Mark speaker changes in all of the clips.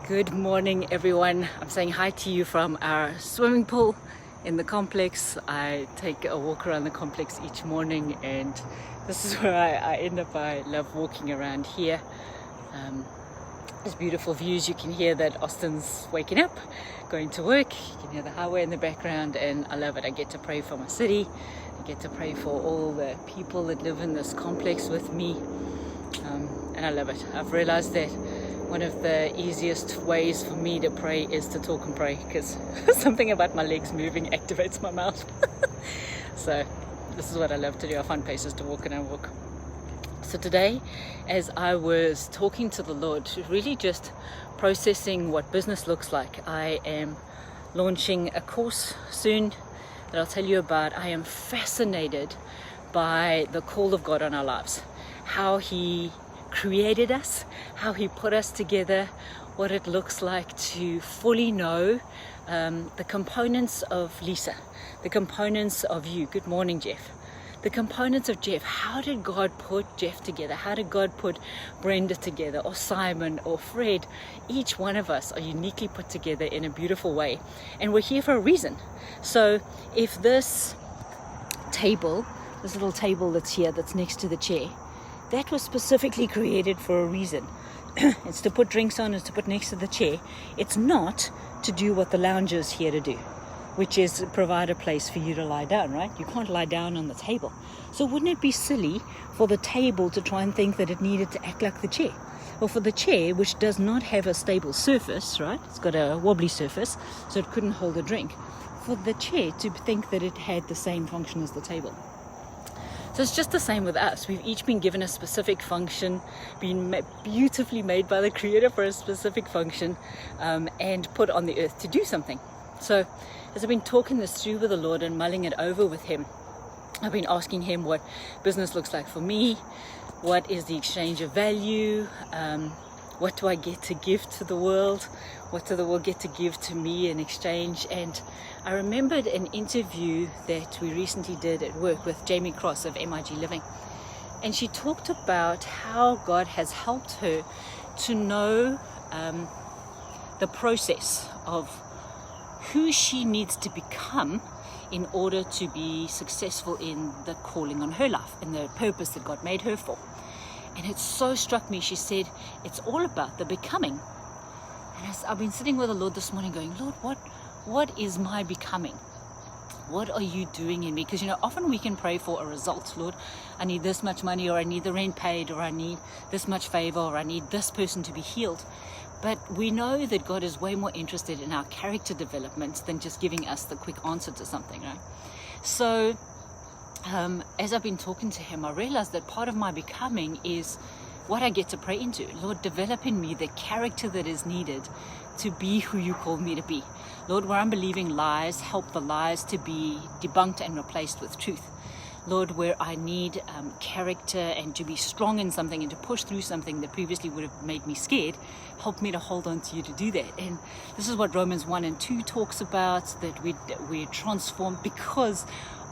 Speaker 1: Good morning, everyone. I'm saying hi to you from our swimming pool in the complex. I take a walk around the complex each morning, and this is where I end up. I love walking around here. There's beautiful views. You can hear that Austin's waking up, going to work. You can hear the highway in the background, and I love it. I get to pray for my city. I get to pray for all the people that live in this complex with me, and I love it. I've realized that one of the easiest ways for me to pray is to talk and pray, because something about my legs moving activates my mouth. So this is what I love to do. I find places to walk and I walk. So today, as I was talking to the Lord, really just processing what business looks like, I am launching a course soon that I'll tell you about. I am fascinated by the call of God on our lives, how He created us, how He put us together, what it looks like to fully know the components of Lisa, the components of you. Good morning, Jeff. The components of Jeff. How did God put Jeff together? How did God put Brenda together, or Simon, or Fred? Each one of us are uniquely put together in a beautiful way, and we're here for a reason. So if this table, this little table that's here, that's next to the chair, that was specifically created for a reason. It's to put drinks on, it's to put next to the chair. It's not to do what the lounge is here to do, which is provide a place for you to lie down, right? You can't lie down on the table. So wouldn't it be silly for the table to try and think that it needed to act like the chair? Or for the chair, which does not have a stable surface, right? It's got a wobbly surface, so it couldn't hold a drink. For the chair to think that it had the same function as the table. So it's just the same with us. We've each been given a specific function, been beautifully made by the Creator for a specific function, and put on the earth to do something. So as I've been talking this through with the Lord and mulling it over with Him, I've been asking Him what business looks like for me, what is the exchange of value, what do I get to give to the world, what do the world get to give to me in exchange. And I remembered an interview that we recently did at work with Jamie Cross of MIG Living, and she talked about how God has helped her to know the process of who she needs to become in order to be successful in the calling on her life and the purpose that God made her for. And it so struck me. She said, it's all about the becoming. And I've been sitting with the Lord this morning going, Lord, what is my becoming? What are you doing in me? Because, often we can pray for a result. Lord, I need this much money, or I need the rent paid, or I need this much favor, or I need this person to be healed. But we know that God is way more interested in our character development than just giving us the quick answer to something, right? So as I've been talking to Him, I realized that part of my becoming is what I get to pray into. Lord, develop in me the character that is needed to be who you called me to be. Lord, where I'm believing lies, help the lies to be debunked and replaced with truth. Lord, where I need character and to be strong in something and to push through something that previously would have made me scared, help me to hold on to you to do that. And this is what Romans 1 and 2 talks about, that we're transformed because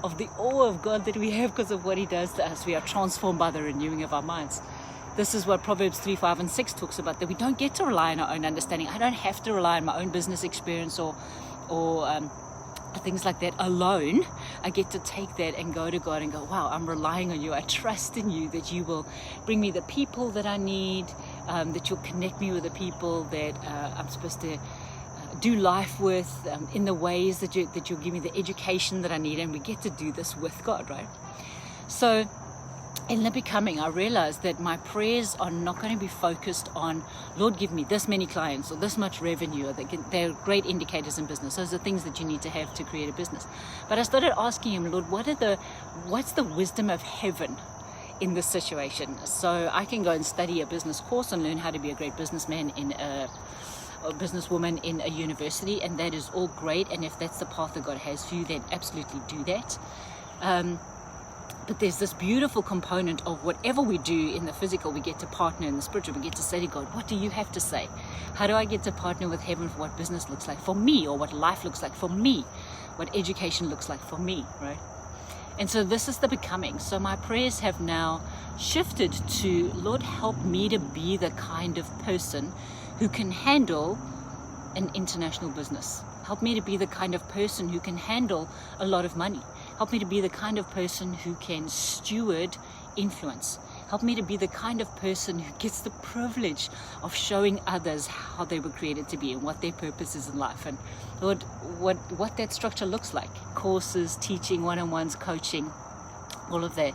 Speaker 1: of the awe of God that we have because of what He does to us. We are transformed by the renewing of our minds. This is what Proverbs 3, 5, and 6 talks about, that we don't get to rely on our own understanding. I don't have to rely on my own business experience or things like that alone. I get to take that and go to God and go, wow, I'm relying on you. I trust in you that you will bring me the people that I need, that you'll connect me with the people that I'm supposed to do life with, in the ways that you'll give me the education that I need. And we get to do this with God, right? So in the becoming, I realized that my prayers are not going to be focused on, Lord, give me this many clients or this much revenue. Or they're great indicators in business. Those are things that you need to have to create a business. But I started asking Him, Lord, what's the wisdom of heaven in this situation? So I can go and study a business course and learn how to be a great businessman or businesswoman in a university, and that is all great. And if that's the path that God has for you, then absolutely do that. But there's this beautiful component of whatever we do in the physical, we get to partner in the spiritual. We get to say to God, what do you have to say? How do I get to partner with heaven for what business looks like for me, or what life looks like for me, what education looks like for me, right? And so this is the becoming. So my prayers have now shifted to, Lord, help me to be the kind of person who can handle an international business. Help me to be the kind of person who can handle a lot of money. Help me to be the kind of person who can steward influence. Help me to be the kind of person who gets the privilege of showing others how they were created to be and what their purpose is in life, and Lord, what that structure looks like. Courses, teaching, one-on-ones, coaching, all of that.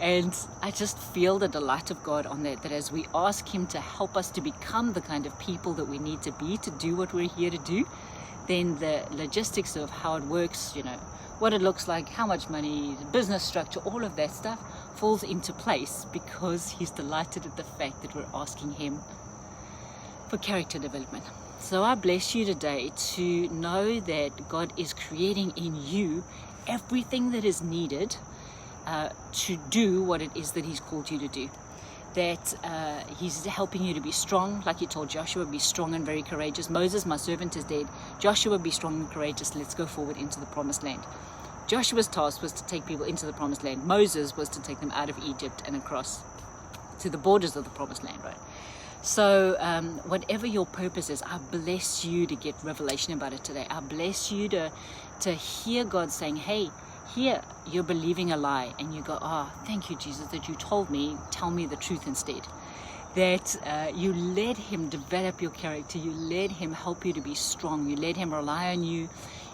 Speaker 1: And I just feel the delight of God on that as we ask Him to help us to become the kind of people that we need to be to do what we're here to do, then the logistics of how it works, what it looks like, how much money, business structure, all of that stuff falls into place because He's delighted at the fact that we're asking Him for character development. So I bless you today to know that God is creating in you everything that is needed to do what it is that He's called you to do. That He's helping you to be strong, like He told Joshua, be strong and very courageous. Moses, my servant, is dead. Joshua, be strong and courageous. Let's go forward into the promised land. Joshua's task was to take people into the promised land. Moses was to take them out of Egypt and across to the borders of the promised land, right? So whatever your purpose is, I bless you to get revelation about it today. I bless you to hear God saying, hey, here you're believing a lie, and you go, thank you, Jesus, that you told me, tell me the truth instead. That you let Him develop your character, you let Him help you to be strong, you let Him rely on you,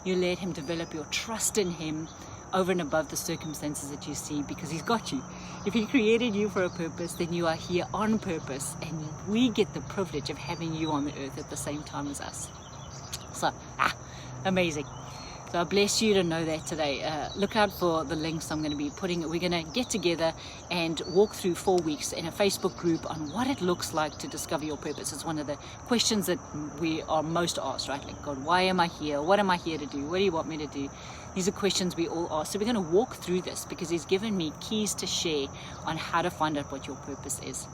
Speaker 1: you let Him develop your trust in Him over and above the circumstances that you see, because He's got you. If He created you for a purpose, then you are here on purpose, and we get the privilege of having you on the earth at the same time as us. So, amazing. So I bless you to know that today. Look out for the links I'm going to be putting. We're going to get together and walk through 4 weeks in a Facebook group on what it looks like to discover your purpose. It's one of the questions that we are most asked, right? Like, God, why am I here? What am I here to do? What do you want me to do? These are questions we all ask. So we're going to walk through this because He's given me keys to share on how to find out what your purpose is.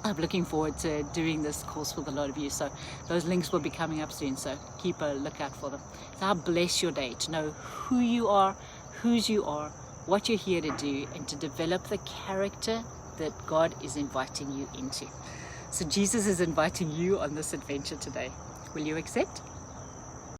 Speaker 1: I'm looking forward to doing this course with a lot of you. So those links will be coming up soon. So keep a lookout for them. So I bless your day to know who you are, whose you are, what you're here to do, and to develop the character that God is inviting you into. So Jesus is inviting you on this adventure today. Will you accept?